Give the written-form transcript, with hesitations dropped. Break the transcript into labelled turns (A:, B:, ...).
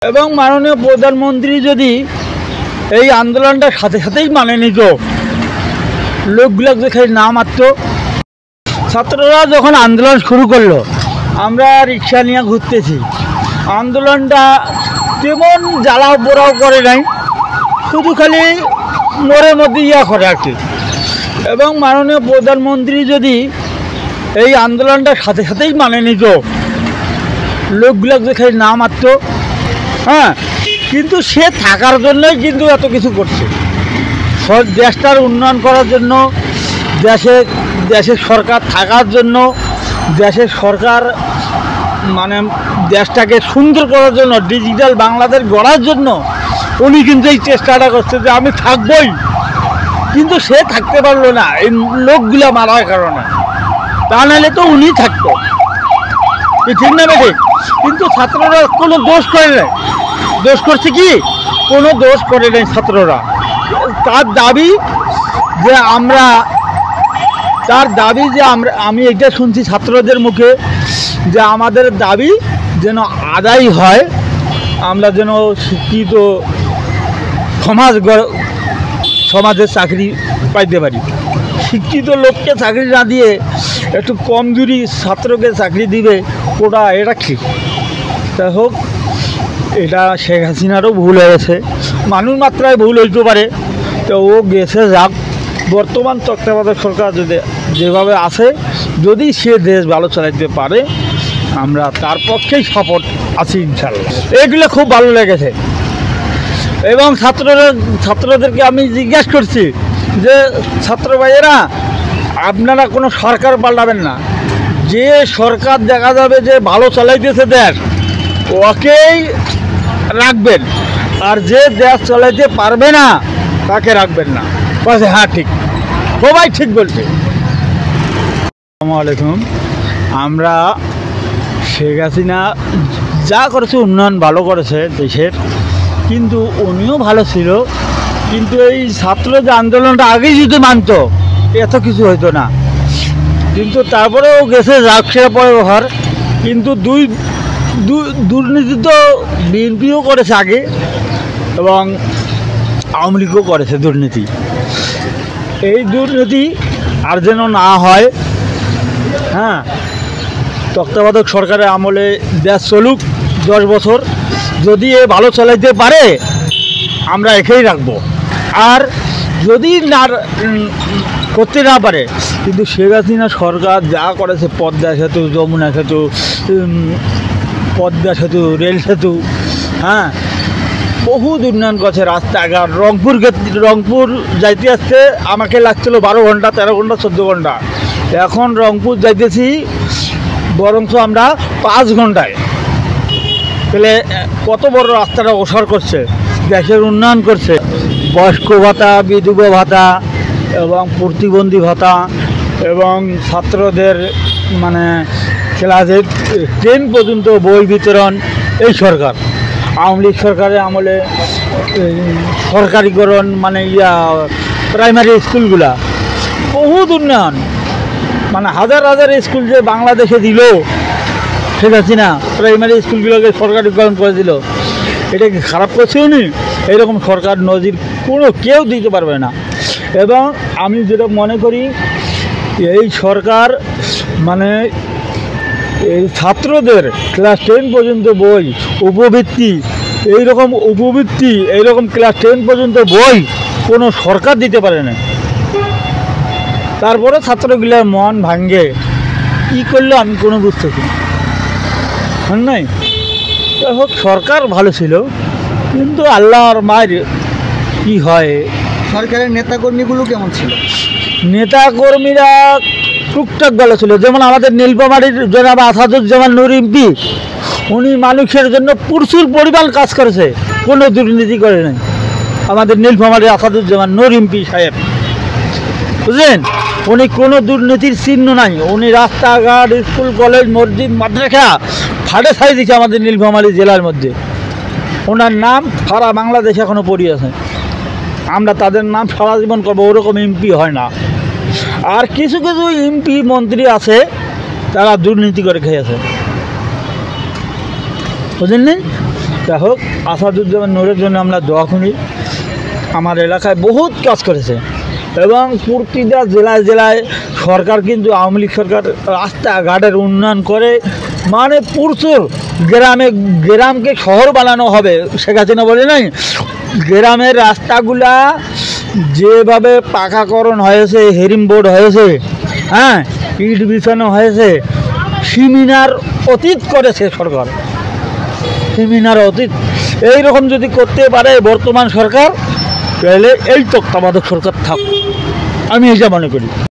A: এবং মাননীয় প্রধানমন্ত্রী যদি এই আন্দোলনটার সাথে সাথেই মানে নিত, লোকগুলো দেখে না মারত। ছাত্ররা যখন আন্দোলন শুরু করলো, আমরা রিক্সা নিয়ে ঘুরতেছি। আন্দোলনটা তেমন জ্বালাও পোড়াও করে নাই, শুধু খালি মোড়ের মধ্যে ইয়া করে আর কি। এবং মাননীয় প্রধানমন্ত্রী যদি এই আন্দোলনটার সাথে সাথেই মানে নিত, লোকগুলো দেখে না মারত। হ্যাঁ, কিন্তু সে থাকার জন্যই কিন্তু এত কিছু করছে, দেশটার উন্নয়ন করার জন্য, দেশের সরকার থাকার জন্য, দেশের সরকার মানে দেশটাকে সুন্দর করার জন্য, ডিজিটাল বাংলাদেশ গড়ার জন্য উনি কিন্তু এই চেষ্টাটা করছে যে আমি থাকবই। কিন্তু সে থাকতে পারলো না এই লোকগুলা মারার কারণে, তা নাহলে তো উনি থাকতো। ঠিক না বেঠিক? কিন্তু ছাত্ররা কোনো দোষ করে নাই। দোষ করছে কি? কোনো দোষ করে নাই ছাত্ররা। তার দাবি যে আমি এটা শুনছি ছাত্রদের মুখে যে আমাদের দাবি যেন আদায় হয়, আমরা যেন শিক্ষিত সমাজের চাকরি পাইতে পারি। শিক্ষিত লোককে চাকরি না দিয়ে একটু কমজোরি ছাত্রকে চাকরি দিবে, ওটা এটা ঠিক। যাই হোক, এটা শেখ হাসিনারও ভুল হয়েছে, মানুষ মাত্রায় ভুল হইতে পারে। তো ও গেছে যাক, বর্তমান তত্ত্বাবধায়ক সরকার যেভাবে আছে, যদি সে দেশ ভালো চালাইতে পারে আমরা তার পক্ষেই সাপোর্ট আছি ইনশাল্লাহ। এগুলো খুব ভালো লেগেছে। এবং ছাত্রদেরকে আমি জিজ্ঞাসা করছি যে ছাত্র ভাইয়েরা, আপনারা কোনো সরকার পাল্টাবেন না, যে সরকার দেখা যাবে যে ভালো চালাইতেছে দেশ, ওকেই রাখবেন, আর যে দেশ চালাইতে পারবে না তাকে রাখবেন না। বলছে হ্যাঁ ঠিক, সবাই ঠিক বলছে। আসসালামু আলাইকুম। আমরা শেখ হাসিনা যা করেছে, উন্নয়ন ভালো করেছে দেশের, কিন্তু উনিও ভালো ছিল। কিন্তু এই ছাত্র যে আন্দোলনটা আগেই যদি মানত, এত কিছু হইতো না। কিন্তু তারপরেও গেছে যাক, সেটা পরে ব্যবহার। কিন্তু দুর্নীতি তো বিএনপিও করেছে আগে, এবং আওয়ামী লীগও করেছে দুর্নীতি। এই দুর্নীতি আর যেন না হয়। হ্যাঁ, তত্ত্বাবধায়ক সরকারের আমলে দেশ চলুক 10 বছর, যদি এ ভালো চালাইতে পারে আমরা একেই রাখবো। আর যদি না করতে না পারে, কিন্তু শেখ হাসিনা সরকার যা করেছে, পদ্মা সেতু, যমুনা সেতু, রেল সেতু, হ্যাঁ, বহু উন্নয়ন করছে। রাস্তাঘাট, রংপুর যাইতে আসতে আমাকে লাগছিল 12 ঘন্টা, 13 ঘন্টা, 14 ঘন্টা। এখন রংপুর যাইতেছি বরঞ্চ আমরা 5 ঘন্টায়। তাহলে কত বড় রাস্তাটা ওসার করছে, দেশের উন্নয়ন করছে। বয়স্ক ভাতা, বিধবা ভাতা এবং প্রতিবন্ধী ভাতা, এবং ছাত্রদের মানে ক্লাসে 10 পর্যন্ত বই বিতরণ এই সরকার। আওয়ামী লীগ সরকারের আমলে সরকারিকরণ মানে প্রাইমারি স্কুলগুলা বহুত উন্নয়ন, মানে হাজার হাজার স্কুল যে বাংলাদেশে দিল ঠিক আছে না, প্রাইমারি স্কুলগুলোকে সরকারিকরণ করে দিল। এটা কি খারাপ করছে উনি? এরকম সরকার নজির কেউ দিতে পারবে না। এবং আমি যেটা মনে করি, এই সরকার মানে এই ছাত্রদের ক্লাস 10 পর্যন্ত বই, উপবৃত্তি, এইরকম ক্লাস 10 পর্যন্ত বই কোনো সরকার দিতে পারে না। তারপরে ছাত্রগুলোর মন ভাঙ্গে কী করলো আমি কোনো বুঝতেছি নাই। যাই হোক, সরকার ভালো ছিল, কিন্তু আল্লাহর মায়ের কি হয়।
B: সরকারের নেতাকর্মীগুলো কেমন ছিল?
A: নেতাকর্মীরা টুকটাক ভালো ছিল। যেমন আমাদের নীলফামারীর জনাব আসাদুজ্জামান নূর এমপি, উনি মানুষের জন্য প্রচুর পরিমাণ কাজ করেছে, কোনো দুর্নীতি করে নাই। আমাদের নীলফামারীর আসাদুজ্জামান নূর এমপি সাহেব, বুঝলেন, উনি কোনো দুর্নীতির চিহ্ন নাই। উনি রাস্তাঘাট, স্কুল, কলেজ, মসজিদ, মাদ্রাসা ফাটে ছাই দিচ্ছে আমাদের নীলফামারী জেলার মধ্যে। ওনার নাম সারা বাংলাদেশে এখনও পড়ে আছে। আমরা তাদের নাম সারা জীবন করবো, ওরকম এমপি হয় না। আর কিছু কিছু এমপি মন্ত্রী আছে তারা দুর্নীতি করে খেয়েছে, বুঝলেন। তা হোক, আসাদুজ্জামান নূরের জন্য আমরা দোয়া করি। আমার এলাকায় বহুত কাজ করেছে এবং প্রতিটা জেলায় জেলায় সরকার কিন্তু আওয়ামী লীগ সরকার রাস্তাঘাটের উন্নয়ন করে, মানে প্রচুর গ্রামকে শহর বানানো হবে। শেখ হাসিনা বলে নাই, গ্রামের রাস্তাগুলা যেভাবে পাকাকরণ হয়েছে, হেরিং বোর্ড হয়েছে, হ্যাঁ, ইট বিছানো হয়েছে, সীমিনার অতীত করেছে সরকার, সীমিনার অতীত। এইরকম যদি করতে পারে বর্তমান সরকার, তাহলে এই তত্ত্বাবধায়ক সরকার থাক, আমি এটা মনে করি।